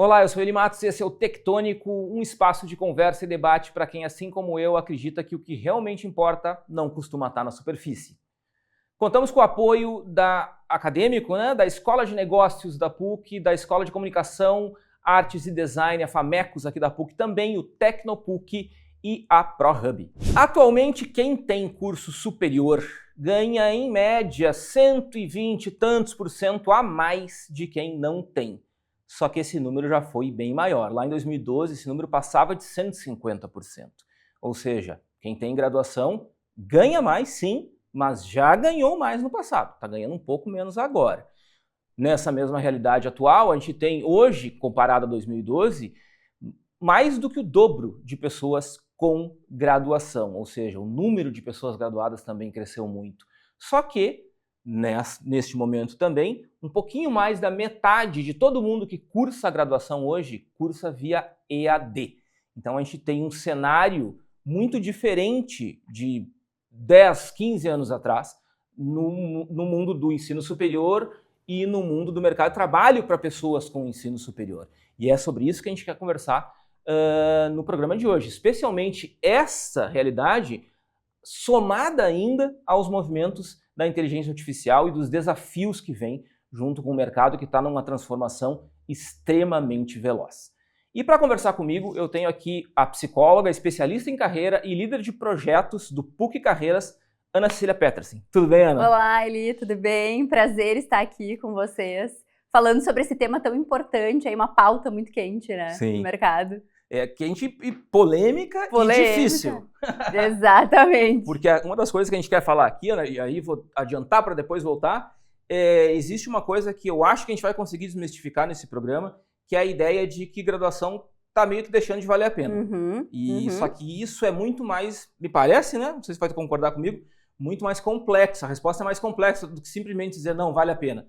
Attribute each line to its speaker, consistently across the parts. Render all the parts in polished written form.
Speaker 1: Olá, eu sou Eli Matos e esse é o Tectônico, um espaço de conversa e debate para quem, assim como eu, acredita que o que realmente importa não costuma estar na superfície. Contamos com o apoio da acadêmico, da Escola de Negócios da PUC, da Escola de Comunicação, Artes e Design, a FAMECOS aqui da PUC, também o Tecnopuc e a ProHub. Atualmente, quem tem curso superior ganha, em média, 120 e tantos por cento a mais de quem não tem. Só que esse número já foi bem maior. Lá em 2012, esse número passava de 150%. Ou seja, quem tem graduação ganha mais, sim, mas já ganhou mais no passado. Está ganhando um pouco menos agora. Nessa mesma realidade atual, a gente tem hoje, comparado a 2012, mais do que o dobro de pessoas com graduação. Ou seja, o número de pessoas graduadas também cresceu muito. Só que, neste momento também, um pouquinho mais da metade de todo mundo que cursa a graduação hoje cursa via EAD. Então a gente tem um cenário muito diferente de 10, 15 anos atrás no mundo do ensino superior e no mundo do mercado de trabalho para pessoas com ensino superior. E é sobre isso que a gente quer conversar no programa de hoje, especialmente essa realidade somada ainda aos movimentos da inteligência artificial e dos desafios que vêm junto com o mercado que está numa transformação extremamente veloz. E para conversar comigo, eu tenho aqui a psicóloga, especialista em carreira e líder de projetos do PUC Carreiras, Ana Cecília Petersen. Tudo bem, Ana?
Speaker 2: Olá, Eli, tudo bem? Prazer estar aqui com vocês, falando sobre esse tema tão importante, aí uma pauta muito quente, né?
Speaker 1: Sim.
Speaker 2: No mercado.
Speaker 1: É quente e polêmica e difícil.
Speaker 2: Exatamente.
Speaker 1: Porque uma das coisas que a gente quer falar aqui, Ana, e aí vou adiantar para depois voltar, existe uma coisa que eu acho que a gente vai conseguir desmistificar nesse programa, que é a ideia de que graduação está meio que deixando de valer a pena. Só que isso é muito mais, me parece, né? Não sei se vai concordar comigo, muito mais complexo. A resposta é mais complexa do que simplesmente dizer não, vale a pena.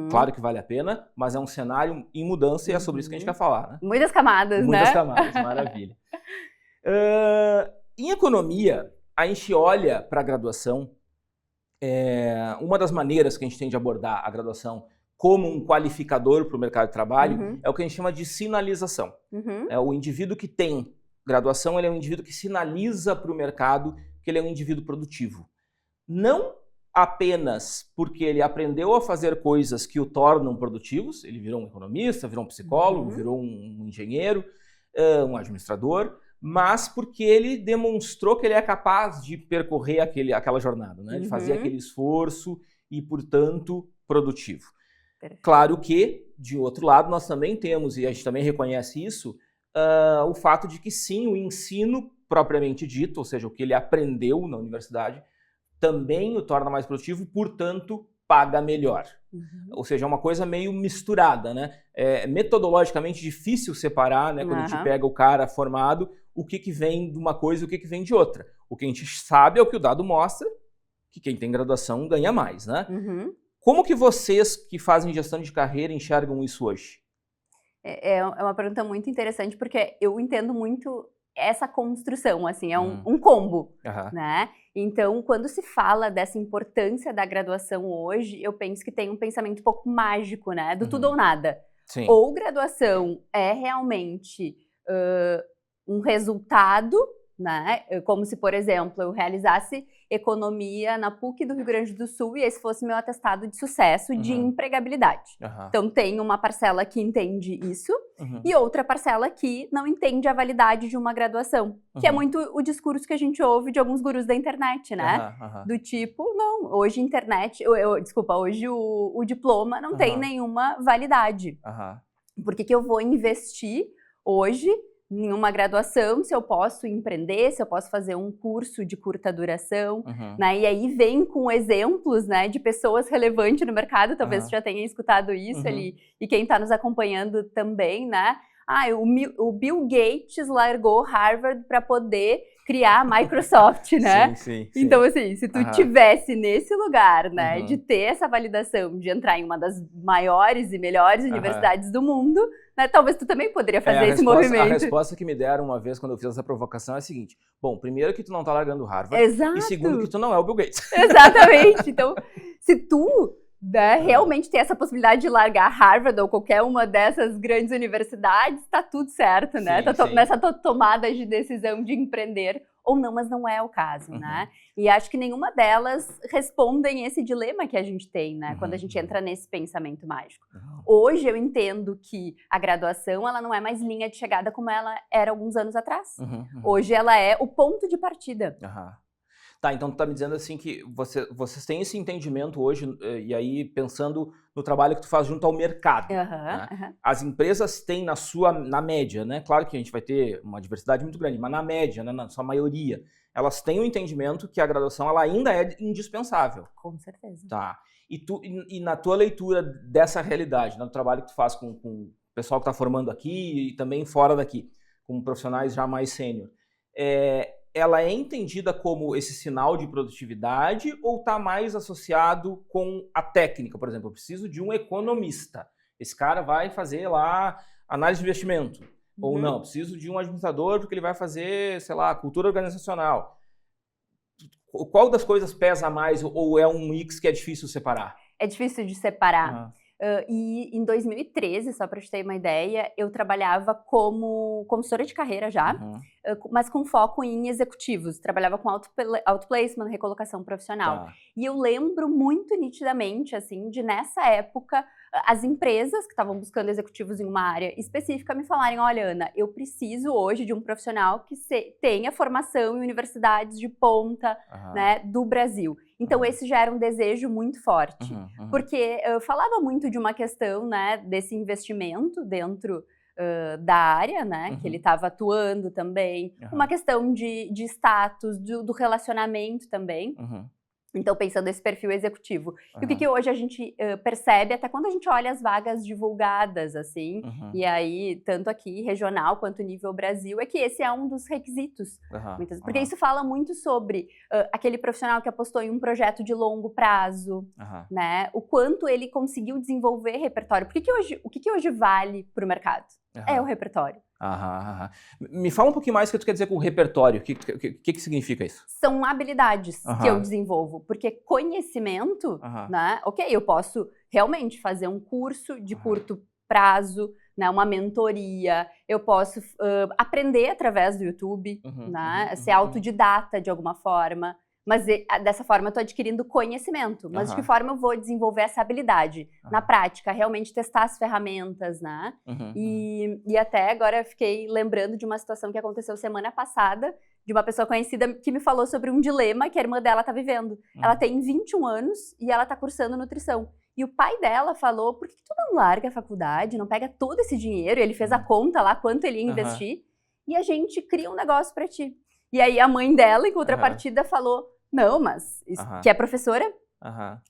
Speaker 1: Claro que vale a pena, mas é um cenário em mudança e é sobre isso que a gente quer falar, né?
Speaker 2: Muitas camadas, né?
Speaker 1: Muitas camadas, maravilha. Em economia, a gente olha para a graduação, uma das maneiras que a gente tem de abordar a graduação como um qualificador para o mercado de trabalho é o que a gente chama de sinalização. É o indivíduo que tem graduação, ele é um indivíduo que sinaliza para o mercado que ele é um indivíduo produtivo. Não apenas porque ele aprendeu a fazer coisas que o tornam produtivos, ele virou um economista, virou um psicólogo, virou um engenheiro, um administrador, mas porque ele demonstrou que ele é capaz de percorrer aquela jornada, né? De fazer aquele esforço e, portanto, produtivo. Claro que, de outro lado, nós também temos, e a gente também reconhece isso, o fato de que sim, o ensino propriamente dito, ou seja, o que ele aprendeu na universidade, também o torna mais produtivo, portanto, paga melhor. Ou seja, é uma coisa meio misturada, né? É metodologicamente difícil separar, né, quando a gente pega o cara formado, o que vem de uma coisa e o que vem de outra. O que a gente sabe é o que o dado mostra, que quem tem graduação ganha mais, né? Como que vocês que fazem gestão de carreira enxergam isso hoje?
Speaker 2: É uma pergunta muito interessante, porque eu entendo muito essa construção, assim, é um combo, né? Então, quando se fala dessa importância da graduação hoje, eu penso que tem um pensamento um pouco mágico, né? Do tudo ou nada.
Speaker 1: Sim.
Speaker 2: Ou graduação é realmente um resultado, né? Como se, por exemplo, eu realizasse economia na PUC do Rio Grande do Sul e esse fosse meu atestado de sucesso de empregabilidade. Então, tem uma parcela que entende isso e outra parcela que não entende a validade de uma graduação, que é muito o discurso que a gente ouve de alguns gurus da internet, né? Do tipo, não, hoje hoje o diploma não tem nenhuma validade. Por que eu vou investir hoje em uma graduação, se eu posso empreender, se eu posso fazer um curso de curta duração, né? E aí vem com exemplos, né, de pessoas relevantes no mercado, talvez você já tenha escutado isso ali, e quem está nos acompanhando também, né? O Bill Gates largou Harvard para poder criar a Microsoft, né?
Speaker 1: Sim.
Speaker 2: Então, assim, se tu tivesse nesse lugar, né, de ter essa validação, de entrar em uma das maiores e melhores universidades do mundo, né, talvez tu também poderia fazer esse movimento.
Speaker 1: A resposta que me deram uma vez quando eu fiz essa provocação é a seguinte: bom, primeiro que tu não tá largando Harvard,
Speaker 2: Exato.
Speaker 1: E segundo que tu não é o Bill Gates.
Speaker 2: Exatamente. Então, se tu né, realmente ter essa possibilidade de largar Harvard ou qualquer uma dessas grandes universidades, tá tudo certo, né?
Speaker 1: Sim, sim.
Speaker 2: Nessa tomada de decisão de empreender ou não, mas não é o caso, né? E acho que nenhuma delas respondem esse dilema que a gente tem, né? Quando a gente entra nesse pensamento mágico. Hoje eu entendo que a graduação, ela não é mais linha de chegada como ela era alguns anos atrás. Hoje ela é o ponto de partida.
Speaker 1: Tá, então tu tá me dizendo assim que vocês têm esse entendimento hoje, e aí pensando no trabalho que tu faz junto ao mercado. Né? As empresas têm na média, né? Claro que a gente vai ter uma diversidade muito grande, mas na média, né, na sua maioria, elas têm o entendimento que a graduação ela ainda é indispensável.
Speaker 2: Com certeza.
Speaker 1: Tá. E na tua leitura dessa realidade, no trabalho que tu faz com o pessoal que está formando aqui e também fora daqui, com profissionais já mais sênior, ela é entendida como esse sinal de produtividade ou está mais associado com a técnica? Por exemplo, eu preciso de um economista. Esse cara vai fazer lá análise de investimento. Ou não, preciso de um administrador porque ele vai fazer, sei lá, cultura organizacional. Qual das coisas pesa mais ou é um mix que é difícil separar?
Speaker 2: É difícil de separar. E em 2013, só para te ter uma ideia, eu trabalhava como consultora de carreira já, mas com foco em executivos. Trabalhava com auto-placement, recolocação profissional. E eu lembro muito nitidamente, assim, de nessa época, as empresas que estavam buscando executivos em uma área específica me falarem, olha, Ana, eu preciso hoje de um profissional que tenha formação em universidades de ponta, né, do Brasil. Então, esse já era um desejo muito forte, porque eu falava muito de uma questão, né, desse investimento dentro da área, né, que ele estava atuando também, uma questão de status, do relacionamento também. Então, pensando nesse perfil executivo. E o que hoje a gente percebe, até quando a gente olha as vagas divulgadas, assim, e aí, tanto aqui, regional, quanto nível Brasil, é que esse é um dos requisitos. Porque isso fala muito sobre aquele profissional que apostou em um projeto de longo prazo, né? O quanto ele conseguiu desenvolver repertório. O que hoje vale para o mercado? É o repertório.
Speaker 1: Me fala um pouquinho mais o que tu quer dizer com repertório. O que significa isso?
Speaker 2: São habilidades que eu desenvolvo, porque conhecimento, né? Ok, eu posso realmente fazer um curso de curto prazo, né? Uma mentoria, eu posso aprender através do YouTube, né? Ser autodidata de alguma forma. Mas dessa forma eu estou adquirindo conhecimento. Mas de que forma eu vou desenvolver essa habilidade? Na prática, realmente testar as ferramentas, né? E até agora eu fiquei lembrando de uma situação que aconteceu semana passada, de uma pessoa conhecida que me falou sobre um dilema que a irmã dela está vivendo. Ela tem 21 anos e ela está cursando nutrição. E o pai dela falou, por que tu não larga a faculdade, não pega todo esse dinheiro? Ele fez a conta lá, quanto ele ia investir, e a gente cria um negócio para ti. E aí a mãe dela, em contrapartida, falou, não, mas que é professora,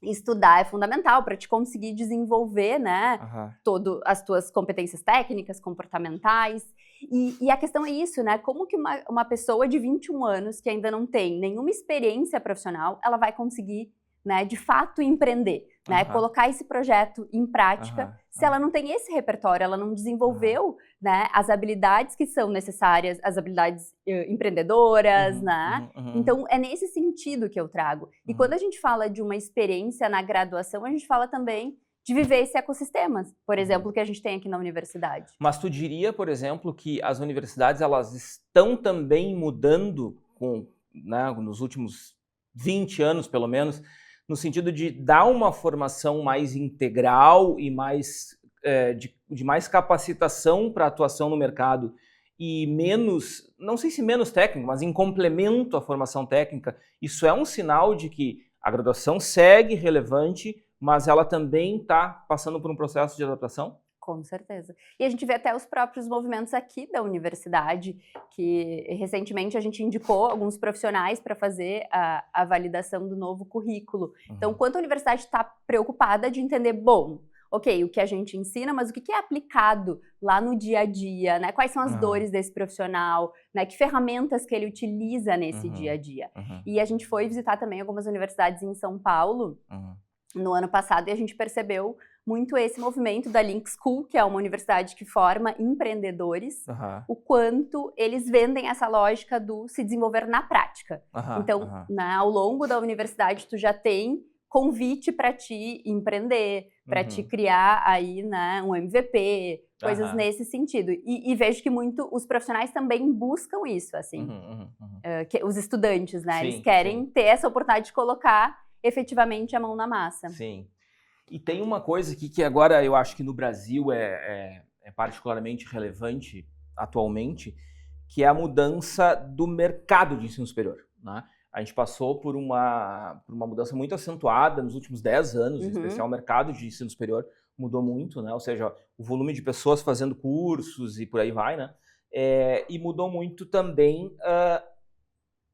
Speaker 2: estudar é fundamental para te conseguir desenvolver, né, todas as tuas competências técnicas, comportamentais. E a questão é isso, né, como que uma pessoa de 21 anos que ainda não tem nenhuma experiência profissional, ela vai conseguir, né, de fato empreender, né, colocar esse projeto em prática, se ela não tem esse repertório, ela não desenvolveu, né, as habilidades que são necessárias, as habilidades empreendedoras, né, então é nesse sentido que eu trago. E quando a gente fala de uma experiência na graduação, a gente fala também de viver esse ecossistema, por exemplo, que a gente tem aqui na universidade.
Speaker 1: Mas tu diria, por exemplo, que as universidades, elas estão também mudando né, nos últimos 20 anos, pelo menos, no sentido de dar uma formação mais integral e mais, de mais capacitação para atuação no mercado e menos, não sei se menos técnico, mas em complemento à formação técnica. Isso é um sinal de que a graduação segue relevante, mas ela também está passando por um processo de adaptação?
Speaker 2: Com certeza. E a gente vê até os próprios movimentos aqui da universidade, que recentemente a gente indicou alguns profissionais para fazer a validação do novo currículo. Então, quanto a universidade está preocupada de entender, bom, ok, o que a gente ensina, mas o que é aplicado lá no dia a dia, né? Quais são as dores desse profissional, né? Que ferramentas que ele utiliza nesse dia a dia. E a gente foi visitar também algumas universidades em São Paulo no ano passado e a gente percebeu muito esse movimento da Link School, que é uma universidade que forma empreendedores, o quanto eles vendem essa lógica do se desenvolver na prática. Então, ao longo da universidade, tu já tem convite para te empreender, para te criar aí, né, um MVP, coisas nesse sentido. E vejo que muito os profissionais também buscam isso, assim. Os estudantes, né? Sim, eles querem ter essa oportunidade de colocar efetivamente a mão na massa.
Speaker 1: Sim. E tem uma coisa aqui que agora eu acho que no Brasil é particularmente relevante atualmente, que é a mudança do mercado de ensino superior, né? A gente passou por uma mudança muito acentuada nos últimos 10 anos, em especial o mercado de ensino superior mudou muito, né? Ou seja, o volume de pessoas fazendo cursos e por aí vai, né? E mudou muito também,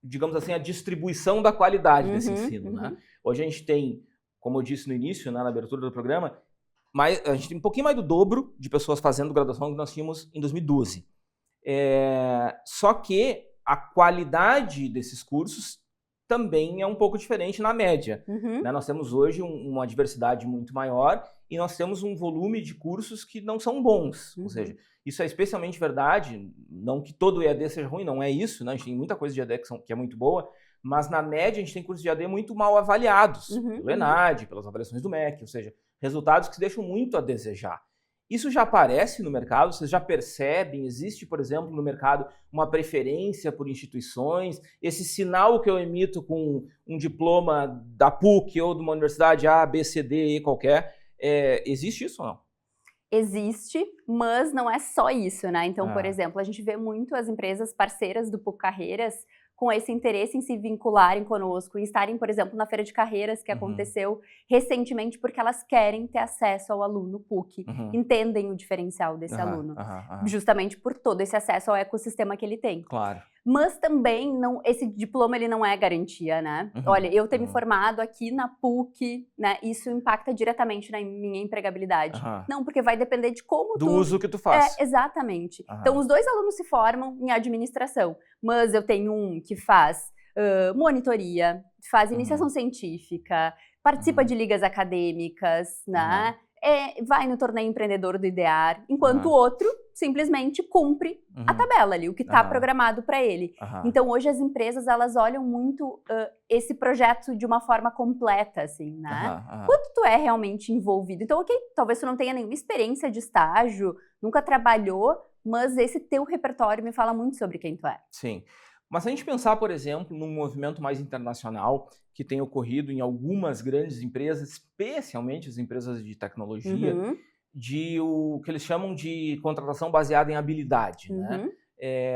Speaker 1: digamos assim, a distribuição da qualidade desse ensino, né? Hoje a gente tem, como eu disse no início, né, na abertura do programa, a gente tem um pouquinho mais do dobro de pessoas fazendo graduação que nós tínhamos em 2012. Só que a qualidade desses cursos também é um pouco diferente na média. Né? Nós temos hoje uma diversidade muito maior e nós temos um volume de cursos que não são bons. Ou seja, isso é especialmente verdade, não que todo EAD seja ruim, não é isso, né? A gente tem muita coisa de EAD que é muito boa, mas na média a gente tem cursos de EAD muito mal avaliados pelo ENAD, pelas avaliações do MEC, ou seja, resultados que deixam muito a desejar. Isso já aparece no mercado? Vocês já percebem? Existe, por exemplo, no mercado uma preferência por instituições? Esse sinal que eu emito com um diploma da PUC ou de uma universidade A, B, C, D, E qualquer, existe isso ou não?
Speaker 2: Existe, mas não é só isso, né? Então, por exemplo, a gente vê muito as empresas parceiras do PUC Carreiras com esse interesse em se vincularem conosco e estarem, por exemplo, na Feira de Carreiras que aconteceu recentemente, porque elas querem ter acesso ao aluno PUC, entendem o diferencial desse aluno, justamente por todo esse acesso ao ecossistema que ele tem.
Speaker 1: Claro.
Speaker 2: Mas também, esse diploma ele não é garantia, né? Olha, eu ter me formado aqui na PUC, né, isso impacta diretamente na minha empregabilidade. Não, porque vai depender de como
Speaker 1: do uso que tu faz.
Speaker 2: Exatamente. Então, os dois alunos se formam em administração, mas eu tenho um que faz monitoria, faz iniciação científica, participa de ligas acadêmicas, né? Vai no torneio empreendedor do IDEAR, enquanto o outro simplesmente cumpre a tabela ali, o que está programado para ele. Então, hoje as empresas, elas olham muito esse projeto de uma forma completa, assim, né? Quanto tu é realmente envolvido? Então, ok, talvez tu não tenha nenhuma experiência de estágio, nunca trabalhou, mas esse teu repertório me fala muito sobre quem tu é.
Speaker 1: Sim. Mas se a gente pensar, por exemplo, num movimento mais internacional que tem ocorrido em algumas grandes empresas, especialmente as empresas de tecnologia, de o que eles chamam de contratação baseada em habilidade, né?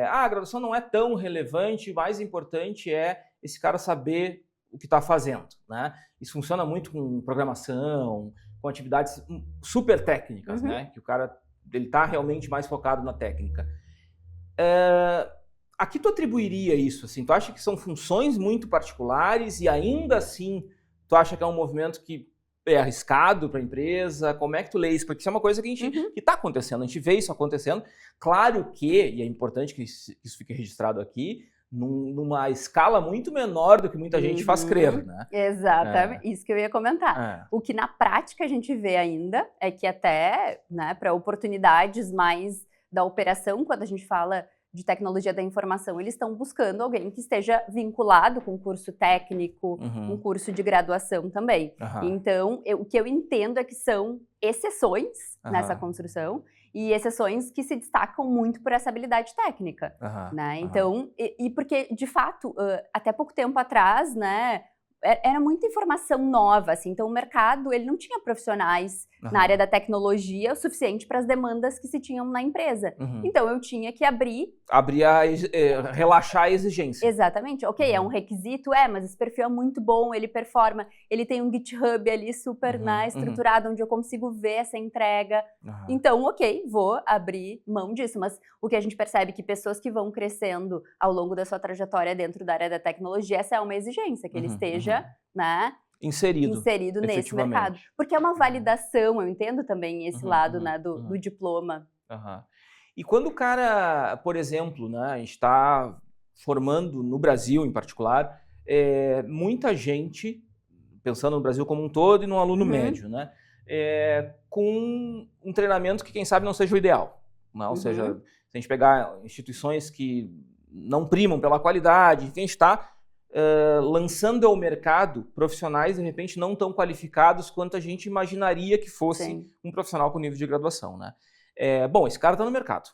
Speaker 1: A graduação não é tão relevante, o mais importante é esse cara saber o que está fazendo, né? Isso funciona muito com programação, com atividades super técnicas, né? Que o cara ele está realmente mais focado na técnica. A que tu atribuiria isso? Assim? Tu acha que são funções muito particulares e ainda assim tu acha que é um movimento que é arriscado para a empresa? Como é que tu lê isso? Porque isso é uma coisa que está acontecendo, a gente vê isso acontecendo. Claro que, e é importante que isso fique registrado aqui, numa escala muito menor do que muita gente faz crer, né?
Speaker 2: Exatamente, isso que eu ia comentar. O que na prática a gente vê ainda é que até, né, para oportunidades mais da operação, quando a gente fala de tecnologia da informação, eles estão buscando alguém que esteja vinculado com um curso técnico, um curso de graduação também. Então, o que eu entendo é que são exceções nessa construção e exceções que se destacam muito por essa habilidade técnica, né? Então, porque, de fato, até pouco tempo atrás, né, era muita informação nova, assim, então o mercado ele não tinha profissionais na área da tecnologia o suficiente para as demandas que se tinham na empresa. Então eu tinha que
Speaker 1: relaxar a exigência.
Speaker 2: Exatamente. Ok, é um requisito, mas esse perfil é muito bom, ele performa, ele tem um GitHub ali super estruturado, onde eu consigo ver essa entrega. Então, ok, vou abrir mão disso, mas o que a gente percebe é que pessoas que vão crescendo ao longo da sua trajetória dentro da área da tecnologia, essa é uma exigência, que ele esteja, né, inserido nesse mercado. Porque é uma validação, eu entendo também esse lado, né, do diploma.
Speaker 1: E quando o cara, por exemplo, né, a gente está formando no Brasil em particular, muita gente, pensando no Brasil como um todo e no aluno médio, né, com um treinamento que quem sabe não seja o ideal. Né? Ou seja, se a gente pegar instituições que não primam pela qualidade, a gente está lançando ao mercado profissionais, de repente, não tão qualificados quanto a gente imaginaria que fosse
Speaker 2: Sim.
Speaker 1: um profissional com nível de graduação, né? Bom, esse cara está no mercado.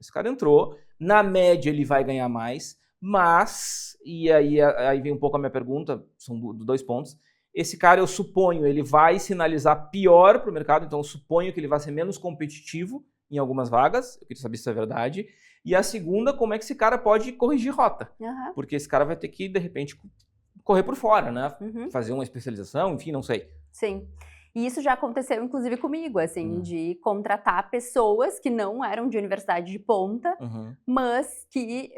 Speaker 1: Esse cara entrou, na média ele vai ganhar mais, mas, e aí vem um pouco a minha pergunta, são 2 pontos, esse cara, eu suponho, ele vai sinalizar pior para o mercado, então eu suponho que ele vai ser menos competitivo em algumas vagas, eu queria saber se isso é verdade. E a segunda, como é que esse cara pode corrigir rota? Porque esse cara vai ter que, de repente, correr por fora, né? Fazer uma especialização, enfim, não sei.
Speaker 2: Sim. E isso já aconteceu, inclusive, comigo, assim, de contratar pessoas que não eram de universidade de ponta, mas que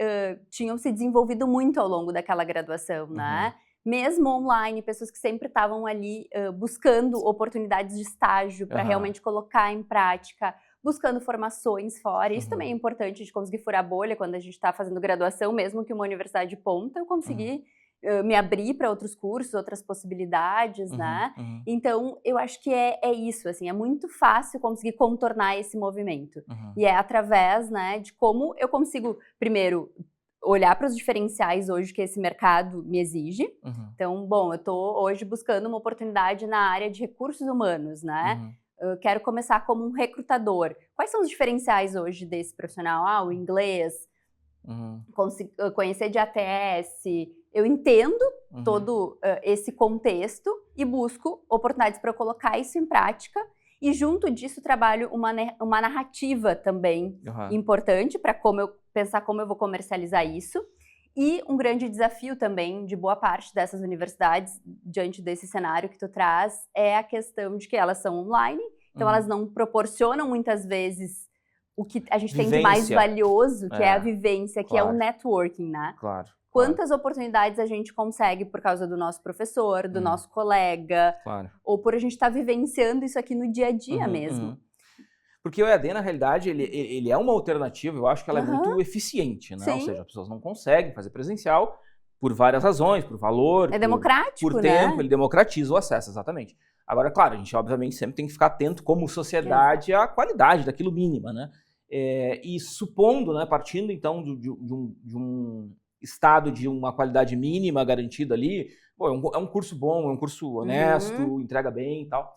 Speaker 2: tinham se desenvolvido muito ao longo daquela graduação, né? Mesmo online, pessoas que sempre estavam ali buscando oportunidades de estágio para realmente colocar em prática, buscando formações fora. Isso também é importante de conseguir furar a bolha quando a gente está fazendo graduação, mesmo que uma universidade de ponta, eu consegui me abrir para outros cursos, outras possibilidades, né? Então, eu acho que é isso, assim, é muito fácil conseguir contornar esse movimento. E é através, né, de como eu consigo, primeiro, olhar para os diferenciais hoje que esse mercado me exige. Então, bom, eu estou hoje buscando uma oportunidade na área de recursos humanos, né? Eu quero começar como um recrutador. Quais são os diferenciais hoje desse profissional? O inglês, conhecer de ATS. Eu entendo todo esse contexto e busco oportunidades para eu colocar isso em prática. E junto disso trabalho uma narrativa também importante para pensar como eu vou comercializar isso. E um grande desafio também de boa parte dessas universidades, diante desse cenário que tu traz, é a questão de que elas são online, então elas não proporcionam muitas vezes o que a gente tem de mais valioso, que é a vivência, que é o networking, né? Quantas oportunidades a gente consegue por causa do nosso professor, do nosso colega, ou por a gente estar vivenciando isso aqui no dia a dia mesmo.
Speaker 1: Porque o EAD, na realidade, ele é uma alternativa, eu acho que ela é muito eficiente, né? Ou seja, as pessoas não conseguem fazer presencial por várias razões, por valor,
Speaker 2: democrático,
Speaker 1: por tempo, ele democratiza o acesso, exatamente. Agora, claro, a gente obviamente sempre tem que ficar atento como sociedade à qualidade daquilo mínima, né? E supondo, né, partindo então de um estado de uma qualidade mínima garantida ali, é um curso bom, é um curso honesto, entrega bem e tal.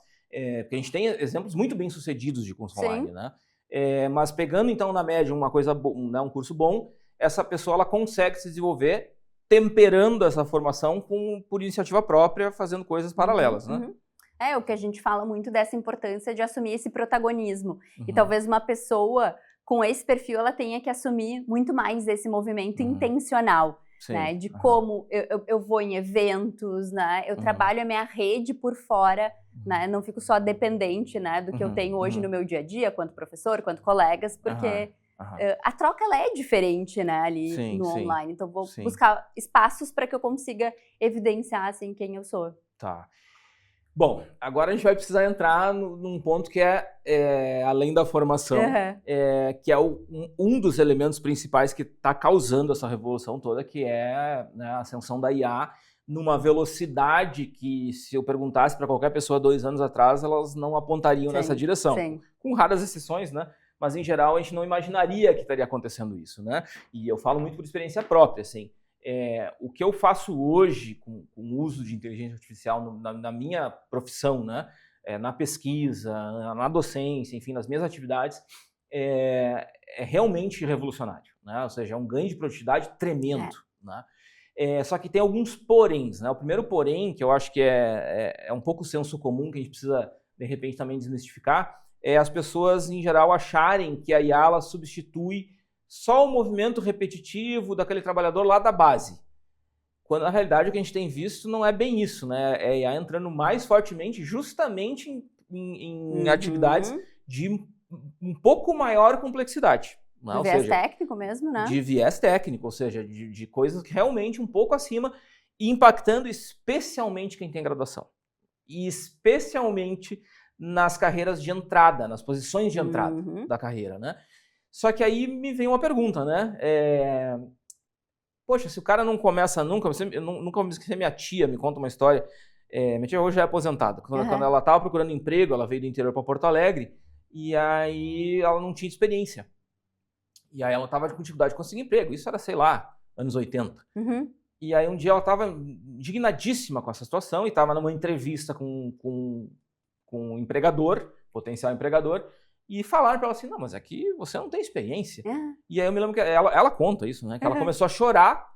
Speaker 1: Porque a gente tem exemplos muito bem sucedidos de curso online, né? Mas pegando então na média uma coisa, né, um curso bom, essa pessoa ela consegue se desenvolver temperando essa formação por iniciativa própria, fazendo coisas paralelas, né?
Speaker 2: É o que a gente fala muito dessa importância de assumir esse protagonismo. E talvez uma pessoa com esse perfil ela tenha que assumir muito mais esse movimento intencional. Né, de como eu vou em eventos, né, eu trabalho a minha rede por fora, né, não fico só dependente, né, do que eu tenho hoje no meu dia a dia, quanto professor, quanto colegas, porque a troca ela é diferente, né, ali no online. Então vou buscar espaços para que eu consiga evidenciar assim quem eu sou.
Speaker 1: Tá. Bom, agora a gente vai precisar entrar num ponto que é além da formação, que é um dos elementos principais que está causando essa revolução toda, que é, né, a ascensão da IA numa velocidade que, se eu perguntasse para qualquer pessoa 2 anos atrás, elas não apontariam nessa direção. Com raras exceções, né? Mas, em geral, a gente não imaginaria que estaria acontecendo isso, né? E eu falo muito por experiência própria, assim. O que eu faço hoje com o uso de inteligência artificial na minha profissão, né? Na pesquisa, na docência, enfim, nas minhas atividades, é realmente revolucionário, né? Ou seja, é um ganho de produtividade tremendo, né? Só que tem alguns poréns, né? O primeiro porém, que eu acho que é um pouco senso comum, que a gente precisa, de repente, também desmistificar, é as pessoas, em geral, acharem que a IA ela substitui só o movimento repetitivo daquele trabalhador lá da base. Quando, na realidade, o que a gente tem visto não é bem isso, né? É a IA entrando mais fortemente justamente em atividades de um pouco maior complexidade. Né?
Speaker 2: De viés técnico mesmo, né?
Speaker 1: De viés técnico, ou seja, de coisas que realmente um pouco acima, impactando especialmente quem tem graduação. E especialmente nas carreiras de entrada, nas posições de entrada da carreira, né? Só que aí me vem uma pergunta, né? Poxa, se o cara não começa nunca... Eu nunca me esqueci, minha tia me conta uma história. Minha tia hoje é aposentada. Quando ela estava procurando emprego, ela veio do interior para Porto Alegre, e aí ela não tinha experiência. E aí ela estava com dificuldade de conseguir emprego. Isso era, sei lá, anos 80. E aí um dia ela estava indignadíssima com essa situação e estava numa entrevista com um empregador, potencial empregador, e falaram para ela assim, não, mas aqui você não tem experiência. E aí eu me lembro que ela conta isso, né? Que ela começou a chorar,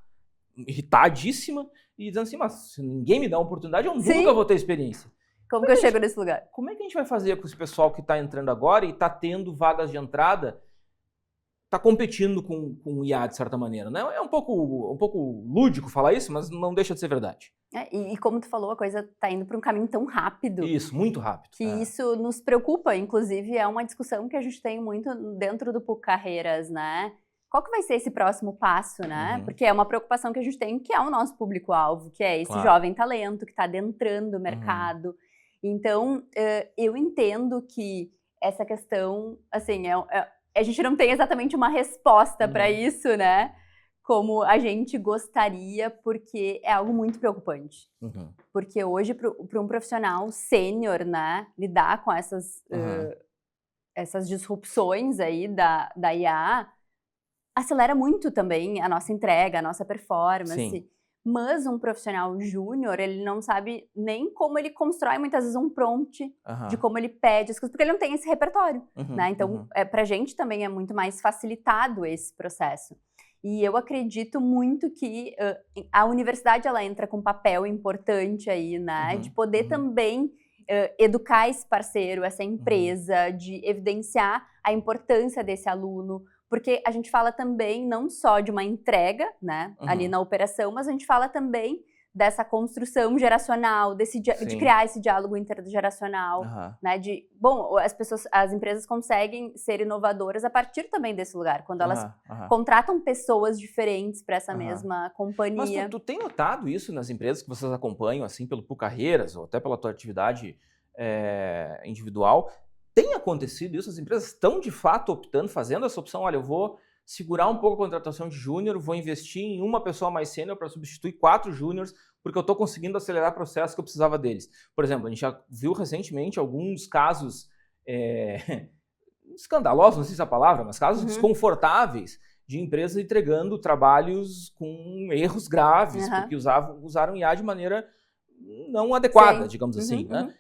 Speaker 1: irritadíssima, e dizendo assim, mas se ninguém me dá uma oportunidade, eu nunca vou ter experiência.
Speaker 2: Como que eu chego nesse lugar?
Speaker 1: Como é que a gente vai fazer com esse pessoal que está entrando agora e está tendo vagas de entrada, está competindo com o IA de certa maneira, né? É um pouco lúdico falar isso, mas não deixa de ser verdade.
Speaker 2: E como tu falou, a coisa está indo para um caminho tão rápido.
Speaker 1: Isso, muito rápido.
Speaker 2: Que isso nos preocupa, inclusive é uma discussão que a gente tem muito dentro do PUC Carreiras, né? Qual que vai ser esse próximo passo, né? Porque é uma preocupação que a gente tem, que é o nosso público-alvo, que é esse jovem talento que está adentrando o mercado. Então, eu entendo que essa questão, assim, a gente não tem exatamente uma resposta para isso, né? Como a gente gostaria, porque é algo muito preocupante. Porque hoje, para um profissional sênior, né, lidar com essas disrupções aí da IA, acelera muito também a nossa entrega, a nossa performance.
Speaker 1: Sim.
Speaker 2: Mas um profissional júnior, ele não sabe nem como ele constrói muitas vezes um prompt, de como ele pede as coisas, porque ele não tem esse repertório, né? Então, pra gente também é muito mais facilitado esse processo. E eu acredito muito que a universidade, ela entra com um papel importante aí, né? De poder também educar esse parceiro, essa empresa, de evidenciar a importância desse aluno, porque a gente fala também não só de uma entrega, né, ali na operação, mas a gente fala também dessa construção geracional, de criar esse diálogo intergeracional, né, as empresas conseguem ser inovadoras a partir também desse lugar, quando elas contratam pessoas diferentes para essa mesma companhia.
Speaker 1: Mas tu tem notado isso nas empresas que vocês acompanham, assim, pelo PUC Carreiras, ou até pela tua atividade individual? Tem acontecido isso? As empresas estão, de fato, optando, fazendo essa opção? Olha, eu vou segurar um pouco a contratação de júnior, vou investir em uma pessoa mais sênior para substituir 4 júniores, porque eu estou conseguindo acelerar processos que eu precisava deles. Por exemplo, a gente já viu recentemente alguns casos escandalosos, não sei se é a palavra, mas casos desconfortáveis de empresas entregando trabalhos com erros graves, porque usaram IA de maneira não adequada, digamos assim, né?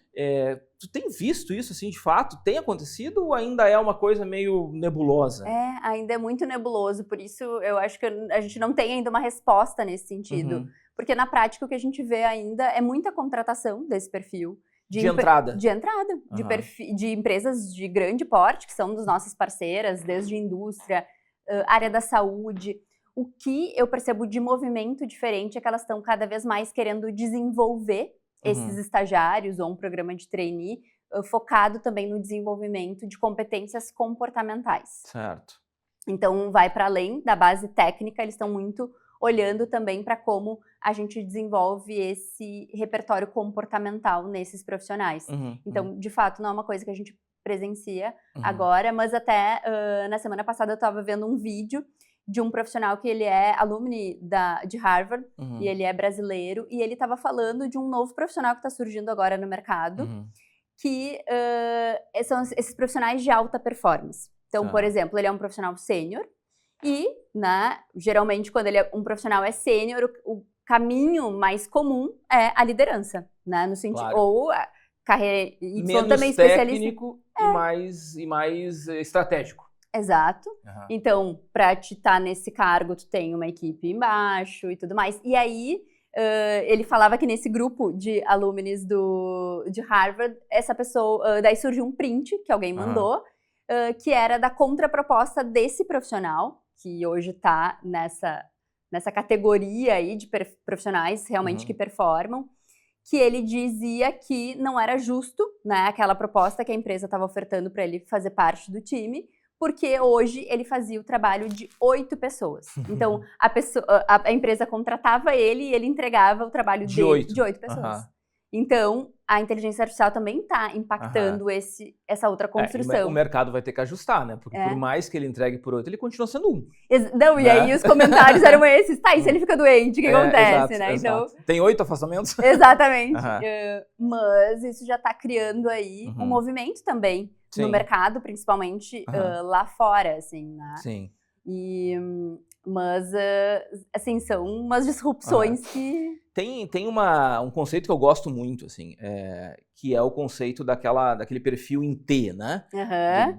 Speaker 1: Tu tem visto isso, assim, de fato? Tem acontecido ou ainda é uma coisa meio nebulosa?
Speaker 2: Ainda é muito nebuloso, por isso eu acho que a gente não tem ainda uma resposta nesse sentido. Porque na prática o que a gente vê ainda é muita contratação desse perfil.
Speaker 1: De entrada?
Speaker 2: De entrada, de empresas de grande porte, que são das nossas parceiras, desde indústria, área da saúde. O que eu percebo de movimento diferente é que elas estão cada vez mais querendo desenvolver esses estagiários ou um programa de trainee focado também no desenvolvimento de competências comportamentais.
Speaker 1: Certo.
Speaker 2: Então, vai para além da base técnica, eles estão muito olhando também para como a gente desenvolve esse repertório comportamental nesses profissionais. Então, de fato, não é uma coisa que a gente presencia agora, mas até na semana passada eu estava vendo um vídeo de um profissional que ele é alumni de Harvard, e ele é brasileiro, e ele estava falando de um novo profissional que está surgindo agora no mercado, que são esses profissionais de alta performance. Então, por exemplo, ele é um profissional sênior, e, né, geralmente, quando um profissional é sênior, o caminho mais comum é a liderança, né, no sentido, ou a carreira
Speaker 1: menos
Speaker 2: também
Speaker 1: técnico e mais estratégico.
Speaker 2: Exato. Então, para te estar nesse cargo, tu tem uma equipe embaixo e tudo mais. E aí, ele falava que nesse grupo de alumnis de Harvard, essa pessoa, daí surgiu um print que alguém mandou, que era da contraproposta desse profissional, que hoje está nessa categoria aí de profissionais realmente que performam, que ele dizia que não era justo, né, aquela proposta que a empresa estava ofertando para ele fazer parte do time, porque hoje ele fazia o trabalho de 8 pessoas. Então, a empresa contratava ele e ele entregava o trabalho de 8 pessoas. Então, a inteligência artificial também está impactando essa outra construção.
Speaker 1: O mercado vai ter que ajustar, né? Porque por mais que ele entregue por 8, ele continua sendo 1.
Speaker 2: Não, e aí os comentários eram esses. Tá, e se ele fica doente, o que acontece, né?
Speaker 1: Então, tem 8 afastamentos?
Speaker 2: Exatamente. Mas isso já está criando aí um movimento também no mercado, principalmente lá fora, assim, né?
Speaker 1: Sim.
Speaker 2: E Mas, assim, são umas disrupções que...
Speaker 1: Tem um conceito que eu gosto muito, assim, que é o conceito daquele perfil em T, né?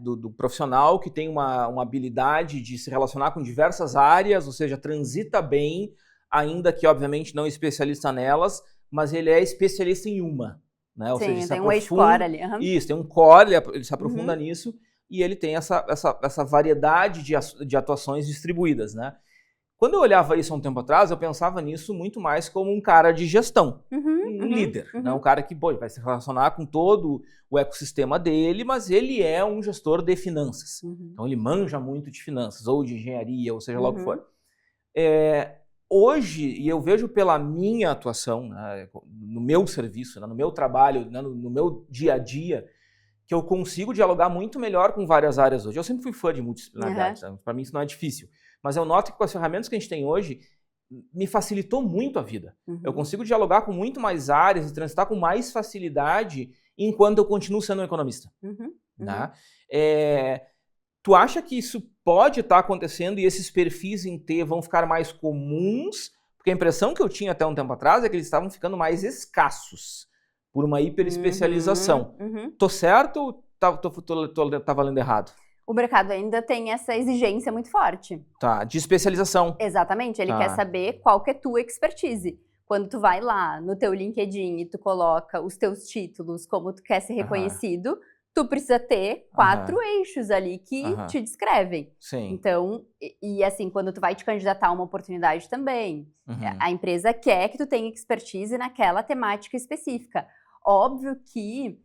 Speaker 1: Do profissional que tem uma habilidade de se relacionar com diversas áreas, ou seja, transita bem, ainda que, obviamente, não é especialista nelas, mas ele é especialista em uma, né? Ou seja,
Speaker 2: tem um eixo core ali.
Speaker 1: Isso, tem um core, ele se aprofunda nisso, e ele tem essa variedade de atuações distribuídas, né? Quando eu olhava isso há um tempo atrás, eu pensava nisso muito mais como um cara de gestão, um líder, né? Um cara que vai se relacionar com todo o ecossistema dele, mas ele é um gestor de finanças. Então ele manja muito de finanças, ou de engenharia, ou seja lá o que for. Hoje, e eu vejo pela minha atuação, né, no meu serviço, né, no meu trabalho, né, no meu dia a dia, que eu consigo dialogar muito melhor com várias áreas hoje. Eu sempre fui fã de multidisciplinaridade, para mim isso não é difícil. Mas eu noto que com as ferramentas que a gente tem hoje, me facilitou muito a vida. Eu consigo dialogar com muito mais áreas e transitar com mais facilidade enquanto eu continuo sendo um economista. Né? Tu acha que isso pode estar acontecendo e esses perfis em T vão ficar mais comuns? Porque a impressão que eu tinha até um tempo atrás é que eles estavam ficando mais escassos por uma hiperespecialização. Tô certo ou tava lendo errado?
Speaker 2: O mercado ainda tem essa exigência muito forte.
Speaker 1: Tá, de especialização.
Speaker 2: Exatamente, ele quer saber qual que é a tua expertise. Quando tu vai lá no teu LinkedIn e tu coloca os teus títulos, como tu quer ser reconhecido, tu precisa ter 4 eixos ali que te descrevem.
Speaker 1: Sim.
Speaker 2: Então, e assim, quando tu vai te candidatar a uma oportunidade também, a empresa quer que tu tenha expertise naquela temática específica. Óbvio que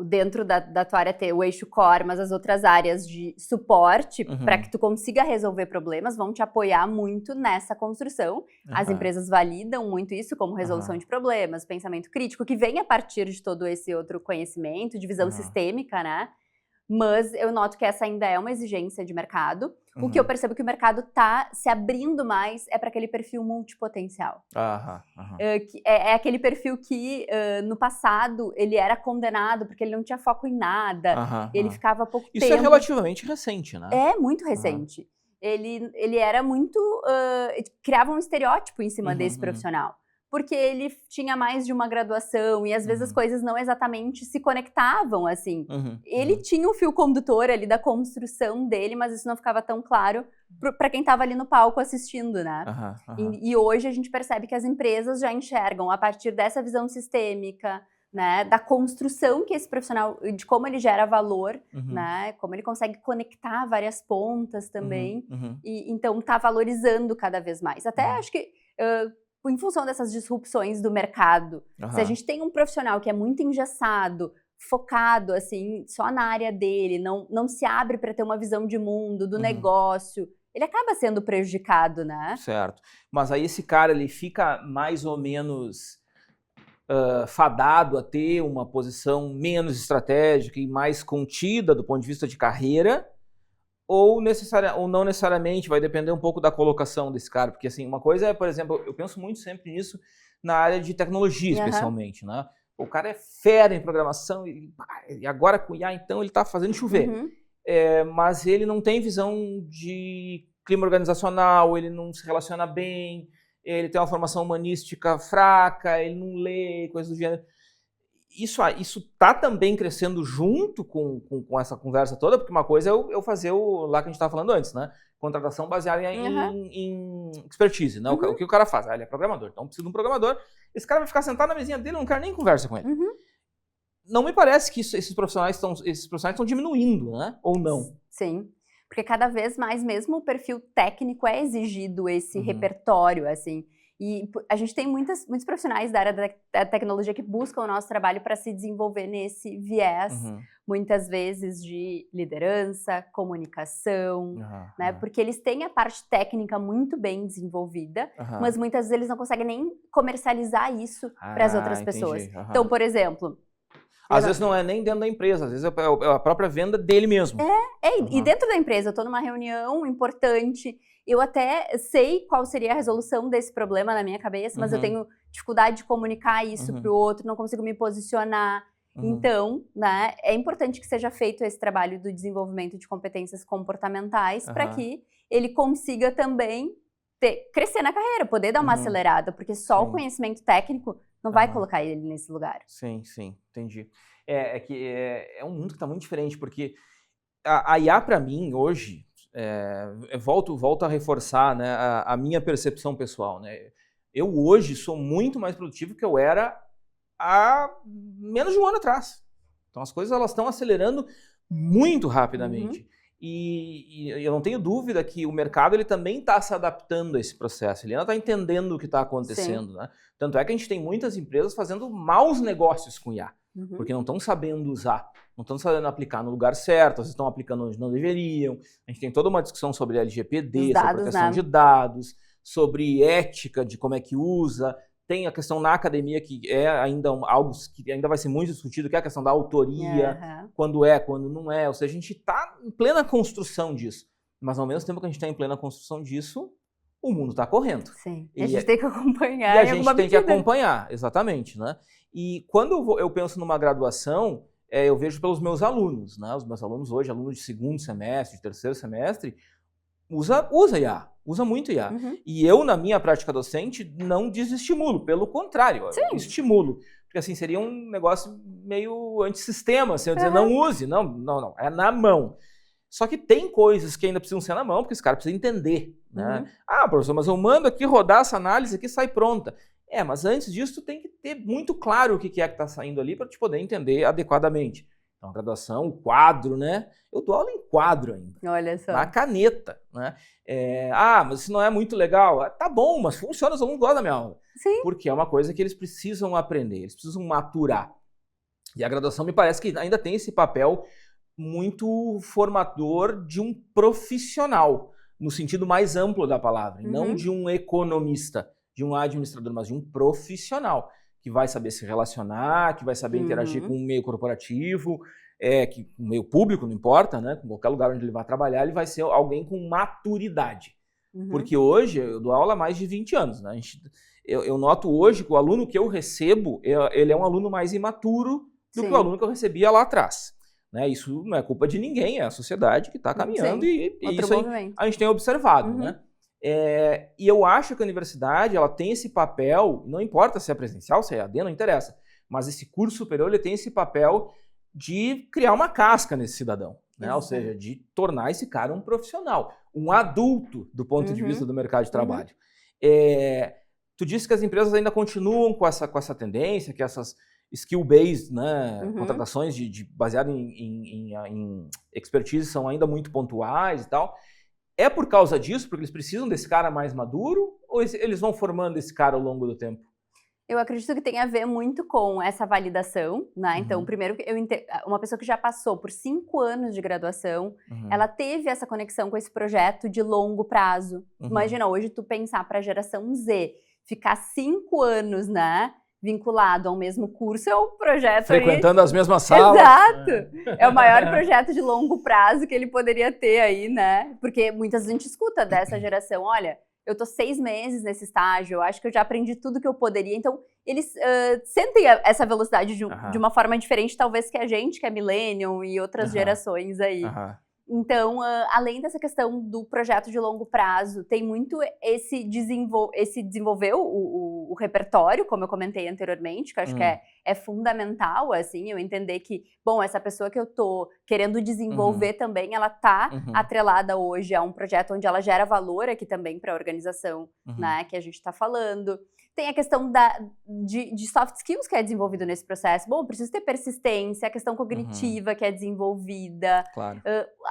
Speaker 2: dentro da tua área ter o eixo core, mas as outras áreas de suporte, para que tu consiga resolver problemas, vão te apoiar muito nessa construção. As empresas validam muito isso como resolução de problemas, pensamento crítico, que vem a partir de todo esse outro conhecimento, de visão sistêmica, né? Mas eu noto que essa ainda é uma exigência de mercado. O que eu percebo que o mercado está se abrindo mais é para aquele perfil multipotencial. É aquele perfil que, no passado, ele era condenado porque ele não tinha foco em nada, ele ficava pouco tempo...
Speaker 1: Isso é relativamente recente, né?
Speaker 2: É muito recente. Ele era muito... criava um estereótipo em cima desse profissional. Porque ele tinha mais de uma graduação e às vezes as coisas não exatamente se conectavam, assim. Ele tinha um fio condutor ali da construção dele, mas isso não ficava tão claro para quem estava ali no palco assistindo, né? E hoje a gente percebe que as empresas já enxergam, a partir dessa visão sistêmica, né, da construção que esse profissional, de como ele gera valor, né, como ele consegue conectar várias pontas também, e então tá valorizando cada vez mais. Até acho que... em função dessas disrupções do mercado, se a gente tem um profissional que é muito engessado, focado, assim, só na área dele, não se abre para ter uma visão de mundo, do negócio, ele acaba sendo prejudicado, né?
Speaker 1: Certo. Mas aí esse cara, ele fica mais ou menos fadado a ter uma posição menos estratégica e mais contida do ponto de vista de carreira, ou não necessariamente, vai depender um pouco da colocação desse cara, porque assim, uma coisa é, por exemplo, eu penso muito sempre nisso na área de tecnologia, especialmente, né? O cara é fera em programação e agora com IA, então ele está fazendo chover. Mas ele não tem visão de clima organizacional, ele não se relaciona bem, ele tem uma formação humanística fraca, ele não lê, coisas do gênero. Isso tá também crescendo junto com essa conversa toda, porque uma coisa é eu fazer lá que a gente estava falando antes, né? Contratação baseada em expertise, né? O que o cara faz? Ele é programador, então precisa de um programador. Esse cara vai ficar sentado na mesinha dele, eu não quero nem conversa com ele. Não me parece que esses profissionais estão diminuindo, né? Ou não?
Speaker 2: Sim, porque cada vez mais mesmo o perfil técnico é exigido esse repertório, assim. E a gente tem muitos profissionais da área da tecnologia que buscam o nosso trabalho para se desenvolver nesse viés, muitas vezes de liderança, comunicação, né? Porque eles têm a parte técnica muito bem desenvolvida, mas muitas vezes eles não conseguem nem comercializar isso para as outras pessoas. Então, por exemplo...
Speaker 1: Às vezes não é nem dentro da empresa, às vezes é a própria venda dele mesmo.
Speaker 2: E dentro da empresa, eu estou numa reunião importante, eu até sei qual seria a resolução desse problema na minha cabeça, mas eu tenho dificuldade de comunicar isso para o outro, não consigo me posicionar. Então, né, é importante que seja feito esse trabalho do desenvolvimento de competências comportamentais para que ele consiga também crescer na carreira, poder dar uma acelerada, porque só o conhecimento técnico não vai colocar ele nesse lugar.
Speaker 1: Sim, entendi. É um mundo que está muito diferente, porque a IA, para mim, hoje, volto a reforçar, né, a minha percepção pessoal. Né? Eu hoje sou muito mais produtivo que eu era há menos de um ano atrás. Então as coisas elas estão acelerando muito rapidamente. E eu não tenho dúvida que o mercado ele também está se adaptando a esse processo, ele ainda está entendendo o que está acontecendo. Né? Tanto é que a gente tem muitas empresas fazendo maus negócios com IA, porque não estão sabendo usar, não estão sabendo aplicar no lugar certo, eles estão aplicando onde não deveriam. A gente tem toda uma discussão sobre LGPD, sobre proteção de dados, sobre ética de como é que usa. Tem a questão na academia que é ainda algo que ainda vai ser muito discutido, que é a questão da autoria, quando não é. Ou seja, a gente está em plena construção disso. Mas ao mesmo tempo que a gente está em plena construção disso, o mundo está correndo.
Speaker 2: Sim, e a gente tem que acompanhar.
Speaker 1: E a gente tem que acompanhar, exatamente. Né? E quando eu penso numa graduação, eu vejo pelos meus alunos. Né? Os meus alunos hoje, alunos de segundo semestre, de terceiro semestre, usa IA. Usa muito IA. E eu, na minha prática docente, não desestimulo. Pelo contrário, eu estimulo. Porque assim, seria um negócio meio antissistema, assim, eu dizer, não use. Não. É na mão. Só que tem coisas que ainda precisam ser na mão, porque esse cara precisa entender. Né? Professor, mas eu mando aqui rodar essa análise aqui, sai pronta. Mas antes disso, tu tem que ter muito claro o que é que está saindo ali para te poder entender adequadamente. Então, a graduação, o quadro, né? Eu dou aula em quadro ainda.
Speaker 2: Olha só.
Speaker 1: Na caneta, né? Mas isso não é muito legal. Tá bom, mas funciona, os alunos gostam da minha aula.
Speaker 2: Sim.
Speaker 1: Porque é uma coisa que eles precisam aprender, eles precisam maturar. E a graduação me parece que ainda tem esse papel muito formador de um profissional, no sentido mais amplo da palavra, e não de um economista, de um administrador, mas de um profissional, que vai saber se relacionar, que vai saber interagir com o meio corporativo, que o meio público, não importa, né? Com qualquer lugar onde ele vai trabalhar, ele vai ser alguém com maturidade. Porque hoje, eu dou aula há mais de 20 anos, né? Eu noto hoje que o aluno que eu recebo, ele é um aluno mais imaturo do que o aluno que eu recebia lá atrás. Né? Isso não é culpa de ninguém, é a sociedade que está caminhando e isso a gente tem observado, né? E eu acho que a universidade ela tem esse papel, não importa se é presencial, se é EAD, não interessa, mas esse curso superior ele tem esse papel de criar uma casca nesse cidadão, né? Ou seja, de tornar esse cara um profissional, um adulto do ponto de vista do mercado de trabalho. Tu disse que as empresas ainda continuam com essa tendência, que essas skill-based, né, contratações baseadas em expertise são ainda muito pontuais e tal. É por causa disso, porque eles precisam desse cara mais maduro, ou eles vão formando esse cara ao longo do tempo?
Speaker 2: Eu acredito que tem a ver muito com essa validação, né? Então, primeiro, uma pessoa que já passou por 5 anos de graduação, ela teve essa conexão com esse projeto de longo prazo. Imagina, hoje tu pensar para a geração Z, ficar 5 anos, né, vinculado ao mesmo curso, é um projeto
Speaker 1: frequentando as mesmas salas.
Speaker 2: Exato! É o maior projeto de longo prazo que ele poderia ter aí, né? Porque muitas vezes a gente escuta dessa geração, olha, eu tô 6 meses nesse estágio, eu acho que eu já aprendi tudo que eu poderia. Então, eles sentem essa velocidade de uma forma diferente, talvez, que a gente, que é millennial e outras gerações aí. Então, além dessa questão do projeto de longo prazo, tem muito esse desenvolver o repertório, como eu comentei anteriormente, que eu acho que é fundamental, assim, eu entender que, bom, essa pessoa que eu tô querendo desenvolver também, ela tá atrelada hoje a um projeto onde ela gera valor aqui também para a organização, né, que a gente tá falando. Tem a questão de soft skills que é desenvolvido nesse processo. Bom, preciso ter persistência, a questão cognitiva que é desenvolvida.
Speaker 1: Claro.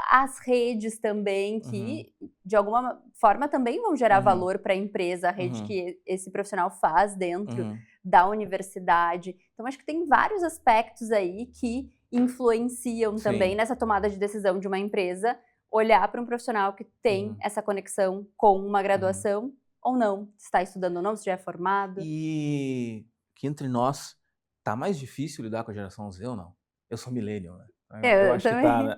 Speaker 2: As redes também, que de alguma forma também vão gerar valor para a empresa, a rede que esse profissional faz dentro da universidade. Então, acho que tem vários aspectos aí que influenciam também nessa tomada de decisão de uma empresa, olhar para um profissional que tem essa conexão com uma graduação, ou não, se está estudando ou não, se já é formado.
Speaker 1: E que entre nós, tá mais difícil lidar com a geração Z ou não? Eu sou millennial, né?
Speaker 2: Eu acho também. Que tá, né?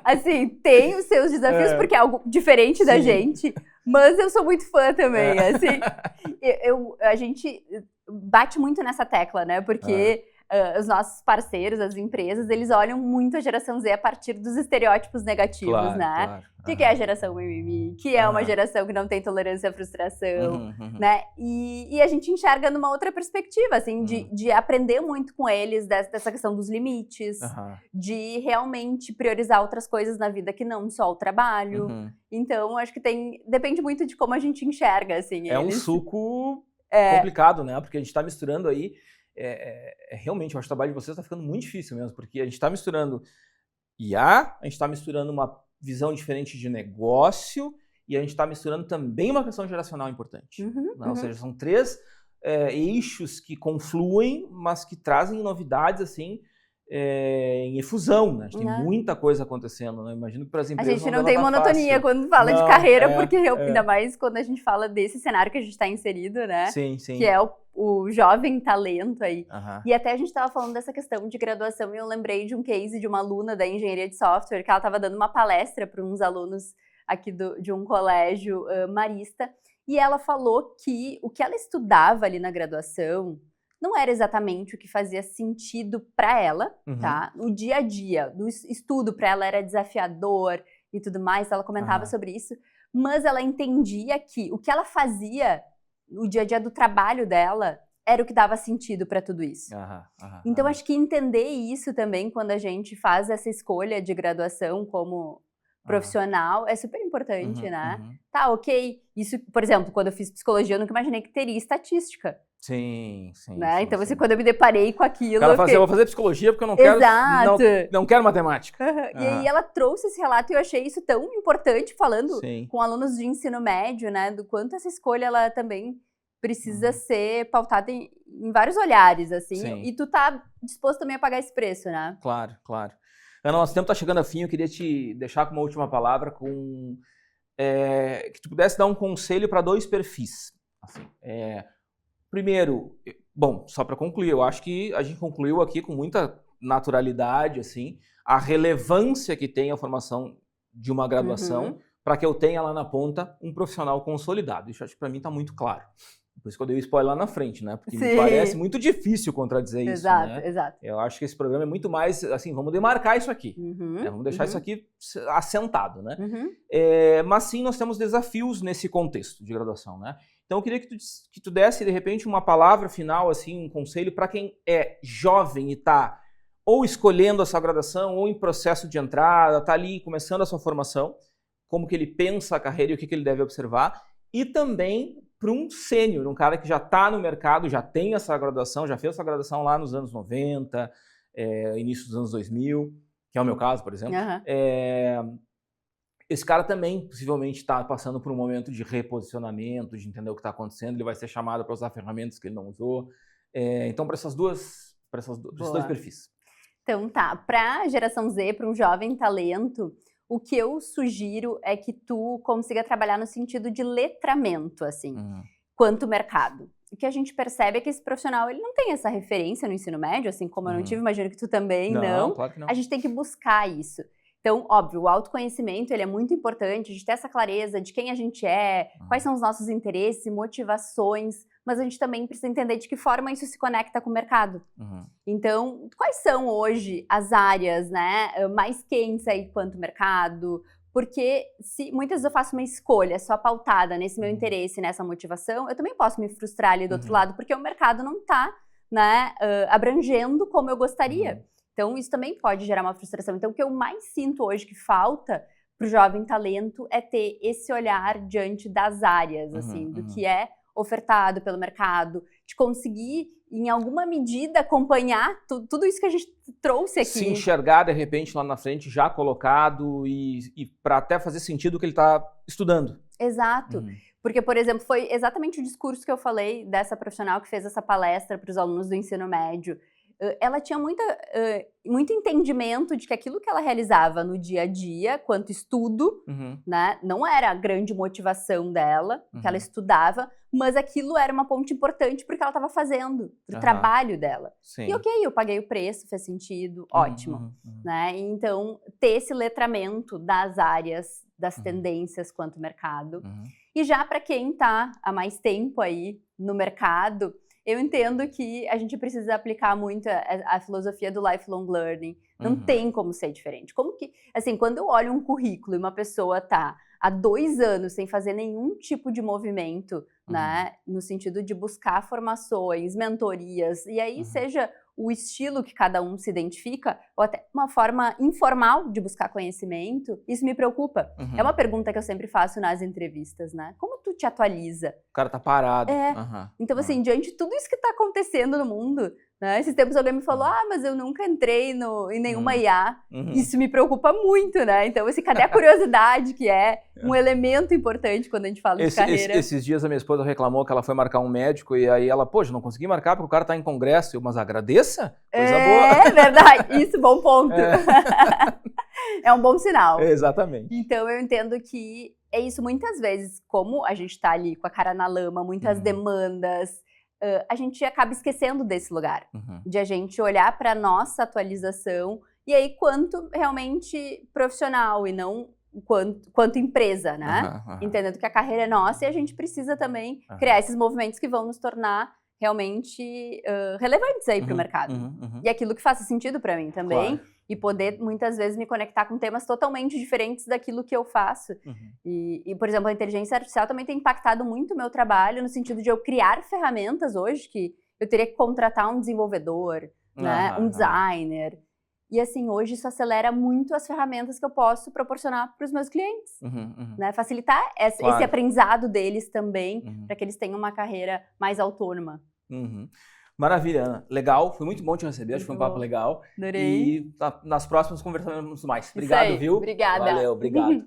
Speaker 2: Assim, tem os seus desafios, porque é algo diferente da gente, mas eu sou muito fã também, assim. A gente bate muito nessa tecla, né? Porque os nossos parceiros, as empresas, eles olham muito a geração Z a partir dos estereótipos negativos,
Speaker 1: Claro,
Speaker 2: né?
Speaker 1: claro.
Speaker 2: Que é a geração mimimi, que é uma geração que não tem tolerância à frustração, né? E a gente enxerga numa outra perspectiva, assim, de aprender muito com eles dessa questão dos limites, de realmente priorizar outras coisas na vida que não só o trabalho. Então, acho que depende muito de como a gente enxerga, assim.
Speaker 1: É um suco complicado, né? Porque a gente tá misturando aí, realmente, eu acho que o trabalho de vocês tá ficando muito difícil mesmo, porque a gente tá misturando IA, a gente tá misturando uma visão diferente de negócio e a gente está misturando também uma questão geracional importante. Ou seja, são 3 eixos que confluem, mas que trazem novidades assim em efusão. Né? A gente tem muita coisa acontecendo. Né? Imagino que para as empresas
Speaker 2: a gente não tem monotonia fácil. Quando fala de carreira, porque ainda mais quando a gente fala desse cenário que a gente está inserido, né?
Speaker 1: Sim, sim.
Speaker 2: Que é o jovem talento aí. E até a gente estava falando dessa questão de graduação e eu lembrei de um case de uma aluna da engenharia de software que ela estava dando uma palestra para uns alunos aqui de um colégio marista e ela falou que o que ela estudava ali na graduação não era exatamente o que fazia sentido para ela, tá? O dia a dia do estudo para ela era desafiador e tudo mais, ela comentava sobre isso, mas ela entendia que o que ela fazia o dia a dia do trabalho dela era o que dava sentido para tudo isso. Então, acho que entender isso também quando a gente faz essa escolha de graduação como profissional é super importante, né? Tá, ok. Isso, por exemplo, quando eu fiz psicologia, eu nunca imaginei que teria estatística.
Speaker 1: Sim, sim.
Speaker 2: Né?
Speaker 1: Sim,
Speaker 2: então,
Speaker 1: sim.
Speaker 2: quando eu me deparei com aquilo...
Speaker 1: Ela fala eu vou fazer psicologia porque eu não quero, não quero matemática.
Speaker 2: E aí ela trouxe esse relato e eu achei isso tão importante, falando com alunos de ensino médio, né? Do quanto essa escolha, ela também precisa ser pautada em vários olhares, assim. Sim. E tu tá disposto também a pagar esse preço, né?
Speaker 1: Claro, claro. Ana, nosso tempo tá chegando a fim, eu queria te deixar com uma última palavra, que tu pudesse dar um conselho para 2 perfis. Assim, primeiro, bom, só para concluir, eu acho que a gente concluiu aqui com muita naturalidade, assim, a relevância que tem a formação de uma graduação para que eu tenha lá na ponta um profissional consolidado. Isso acho que para mim está muito claro. Por isso que eu dei o spoiler lá na frente, né? Porque me parece muito difícil contradizer isso, né?
Speaker 2: Exato.
Speaker 1: Eu acho que esse programa é muito mais, assim, vamos demarcar isso aqui. Vamos deixar isso aqui assentado, né? Mas sim, nós temos desafios nesse contexto de graduação, né? Então eu queria que tu desse, de repente, uma palavra final, assim, um conselho para quem é jovem e está ou escolhendo a sua graduação ou em processo de entrada, está ali começando a sua formação, como que ele pensa a carreira e o que ele deve observar, e também para um sênior, um cara que já está no mercado, já tem essa graduação, já fez essa graduação lá nos anos 90, início dos anos 2000, que é o meu caso, por exemplo. Esse cara também possivelmente está passando por um momento de reposicionamento, de entender o que está acontecendo, ele vai ser chamado para usar ferramentas que ele não usou. Então, para esses 2 perfis.
Speaker 2: Então tá, para a geração Z, para um jovem talento, o que eu sugiro é que tu consiga trabalhar no sentido de letramento, assim, quanto mercado. O que a gente percebe é que esse profissional, ele não tem essa referência no ensino médio, assim como eu não tive, imagino que tu também não.
Speaker 1: Claro que não.
Speaker 2: A gente tem que buscar isso. Então, óbvio, o autoconhecimento, ele é muito importante, a gente ter essa clareza de quem a gente é, quais são os nossos interesses e motivações, mas a gente também precisa entender de que forma isso se conecta com o mercado. Então, quais são hoje as áreas, né, mais quentes aí quanto mercado? Porque se muitas vezes eu faço uma escolha só pautada nesse meu interesse, nessa motivação, eu também posso me frustrar ali do outro lado, porque o mercado não está, né, abrangendo como eu gostaria. Então, isso também pode gerar uma frustração. Então, o que eu mais sinto hoje que falta para o jovem talento é ter esse olhar diante das áreas, assim, do que é ofertado pelo mercado, de conseguir, em alguma medida, acompanhar tudo isso que a gente trouxe aqui.
Speaker 1: Se enxergar, de repente, lá na frente, já colocado e para até fazer sentido o que ele está estudando.
Speaker 2: Exato. Porque, por exemplo, foi exatamente o discurso que eu falei dessa profissional que fez essa palestra para os alunos do ensino médio. Ela tinha muito entendimento de que aquilo que ela realizava no dia a dia, quanto estudo, né, não era a grande motivação dela, que ela estudava, mas aquilo era uma ponte importante porque ela estava fazendo, para o trabalho dela.
Speaker 1: Sim.
Speaker 2: E ok, eu paguei o preço, fez sentido, ótimo. Né? Então, ter esse letramento das áreas, das tendências quanto mercado. E já para quem está há mais tempo aí no mercado, eu entendo que a gente precisa aplicar muito a filosofia do lifelong learning. Não tem como ser diferente. Como que, assim, quando eu olho um currículo e uma pessoa tá há 2 anos sem fazer nenhum tipo de movimento, né, no sentido de buscar formações, mentorias, e aí seja o estilo que cada um se identifica, ou até uma forma informal de buscar conhecimento, isso me preocupa. É uma pergunta que eu sempre faço nas entrevistas, né? Como tu te atualiza?
Speaker 1: O cara tá parado.
Speaker 2: Então, assim, diante de tudo isso que tá acontecendo no mundo, né? Esses tempos alguém me falou, mas eu nunca entrei em nenhuma IA. Isso me preocupa muito, né? Então, assim, cadê a curiosidade, que é um elemento importante quando a gente fala de carreira?
Speaker 1: Esses dias a minha esposa reclamou que ela foi marcar um médico e aí ela, poxa, não consegui marcar porque o cara tá em congresso. Mas agradeça, coisa boa.
Speaker 2: É verdade, isso, bom ponto. É um bom sinal.
Speaker 1: Exatamente.
Speaker 2: Então, eu entendo que é isso. Muitas vezes, como a gente tá ali com a cara na lama, muitas demandas, a gente acaba esquecendo desse lugar, de a gente olhar para nossa atualização e aí quanto realmente profissional e não quanto empresa, né? Entendendo que a carreira é nossa e a gente precisa também criar esses movimentos que vão nos tornar realmente relevantes aí para o mercado. E aquilo que faça sentido para mim também.
Speaker 1: Claro.
Speaker 2: E poder, muitas vezes, me conectar com temas totalmente diferentes daquilo que eu faço. E, por exemplo, a inteligência artificial também tem impactado muito o meu trabalho, no sentido de eu criar ferramentas hoje que eu teria que contratar um desenvolvedor, né, um designer. E, assim, hoje isso acelera muito as ferramentas que eu posso proporcionar para os meus clientes. Né, facilitar esse aprendizado deles também, para que eles tenham uma carreira mais autônoma.
Speaker 1: Maravilha, Ana. Legal, foi muito bom te receber, acho que foi um papo legal.
Speaker 2: Adorei.
Speaker 1: E nas próximas conversaremos mais. Obrigado, viu?
Speaker 2: Obrigada.
Speaker 1: Valeu, obrigado.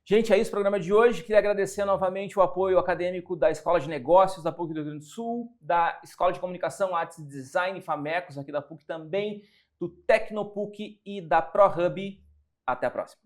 Speaker 1: Gente, é isso o programa de hoje. Queria agradecer novamente o apoio acadêmico da Escola de Negócios da PUC do Rio Grande do Sul, da Escola de Comunicação, Artes e Design, FAMECOS, aqui da PUC também, do Tecnopuc e da ProHub. Até a próxima.